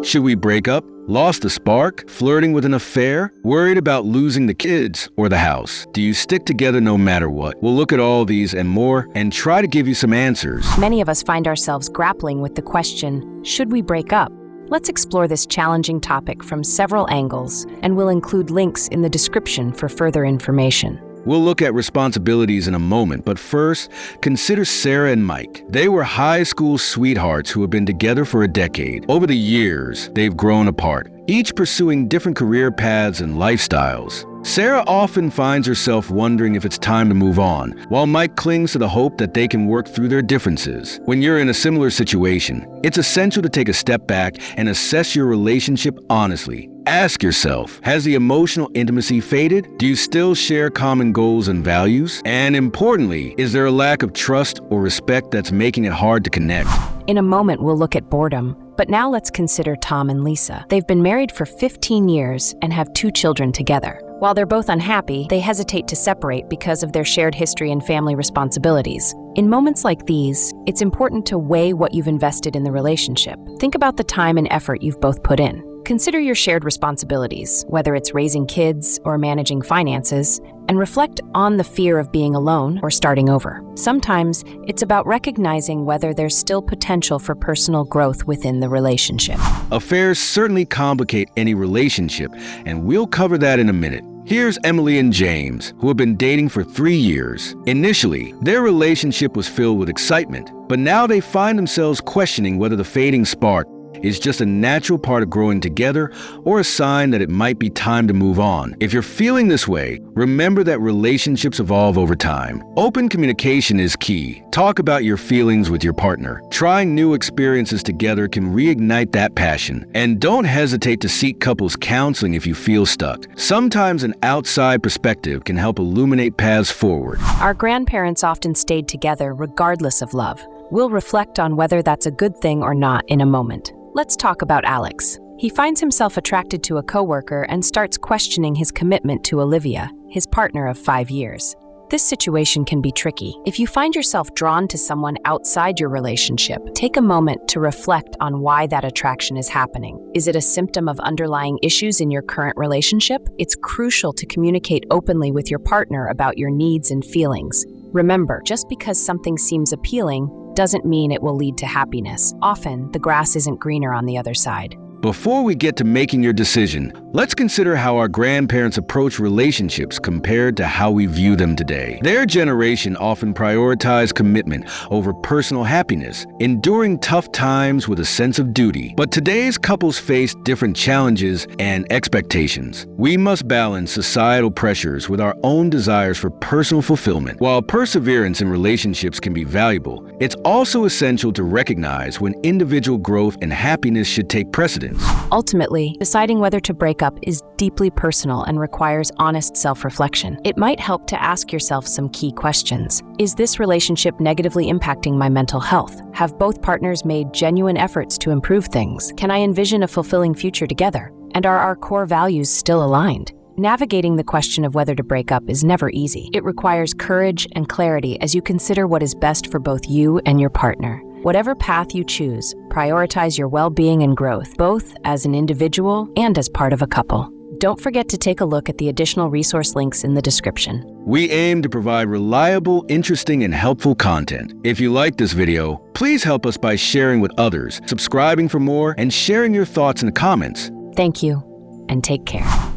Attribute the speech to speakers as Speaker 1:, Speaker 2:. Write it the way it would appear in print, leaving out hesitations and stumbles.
Speaker 1: Should we break up? Lost the spark? Flirting with an affair? Worried about losing the kids or the house? Do you stick together no matter what? We'll look at all these and more and try to give you some answers.
Speaker 2: Many of us find ourselves grappling with the question, should we break up? Let's explore this challenging topic from several angles, and we'll include links in the description for further information.
Speaker 1: We'll look at responsibilities in a moment, but first, consider Sarah and Mike. They were high school sweethearts who have been together for a decade. Over the years, they've grown apart, each pursuing different career paths and lifestyles. Sarah often finds herself wondering if it's time to move on, while Mike clings to the hope that they can work through their differences. When you're in a similar situation, it's essential to take a step back and assess your relationship honestly. Ask yourself, has the emotional intimacy faded? Do you still share common goals and values? And importantly, is there a lack of trust or respect that's making it hard to connect?
Speaker 2: In a moment, we'll look at boredom, but now let's consider Tom and Lisa. They've been married for 15 years and have 2 children together. While they're both unhappy, they hesitate to separate because of their shared history and family responsibilities. In moments like these, it's important to weigh what you've invested in the relationship. Think about the time and effort you've both put in. Consider your shared responsibilities, whether it's raising kids or managing finances, and reflect on the fear of being alone or starting over. Sometimes it's about recognizing whether there's still potential for personal growth within the relationship.
Speaker 1: Affairs certainly complicate any relationship, and we'll cover that in a minute. Here's Emily and James, who have been dating for 3 years. Initially, their relationship was filled with excitement, but now they find themselves questioning whether the fading spark is just a natural part of growing together or a sign that it might be time to move on. If you're feeling this way, remember that relationships evolve over time. Open communication is key. Talk about your feelings with your partner. Trying new experiences together can reignite that passion. And don't hesitate to seek couples counseling if you feel stuck. Sometimes an outside perspective can help illuminate paths forward.
Speaker 2: Our grandparents often stayed together regardless of love. We'll reflect on whether that's a good thing or not in a moment. Let's talk about Alex. He finds himself attracted to a coworker and starts questioning his commitment to Olivia, his partner of 5 years. This situation can be tricky. If you find yourself drawn to someone outside your relationship, take a moment to reflect on why that attraction is happening. Is it a symptom of underlying issues in your current relationship? It's crucial to communicate openly with your partner about your needs and feelings. Remember, just because something seems appealing doesn't mean it will lead to happiness. Often, the grass isn't greener on the other side.
Speaker 1: Before we get to making your decision, let's consider how our grandparents approach relationships compared to how we view them today. Their generation often prioritized commitment over personal happiness, enduring tough times with a sense of duty. But today's couples face different challenges and expectations. We must balance societal pressures with our own desires for personal fulfillment. While perseverance in relationships can be valuable, it's also essential to recognize when individual growth and happiness should take precedence.
Speaker 2: Ultimately, deciding whether to break up is deeply personal and requires honest self-reflection. It might help to ask yourself some key questions. Is this relationship negatively impacting my mental health? Have both partners made genuine efforts to improve things? Can I envision a fulfilling future together? And are our core values still aligned? Navigating the question of whether to break up is never easy. It requires courage and clarity as you consider what is best for both you and your partner. Whatever path you choose, prioritize your well-being and growth, both as an individual and as part of a couple. Don't forget to take a look at the additional resource links in the description.
Speaker 1: We aim to provide reliable, interesting, and helpful content. If you like this video, please help us by sharing with others, subscribing for more, and sharing your thoughts in the comments.
Speaker 2: Thank you, and take care.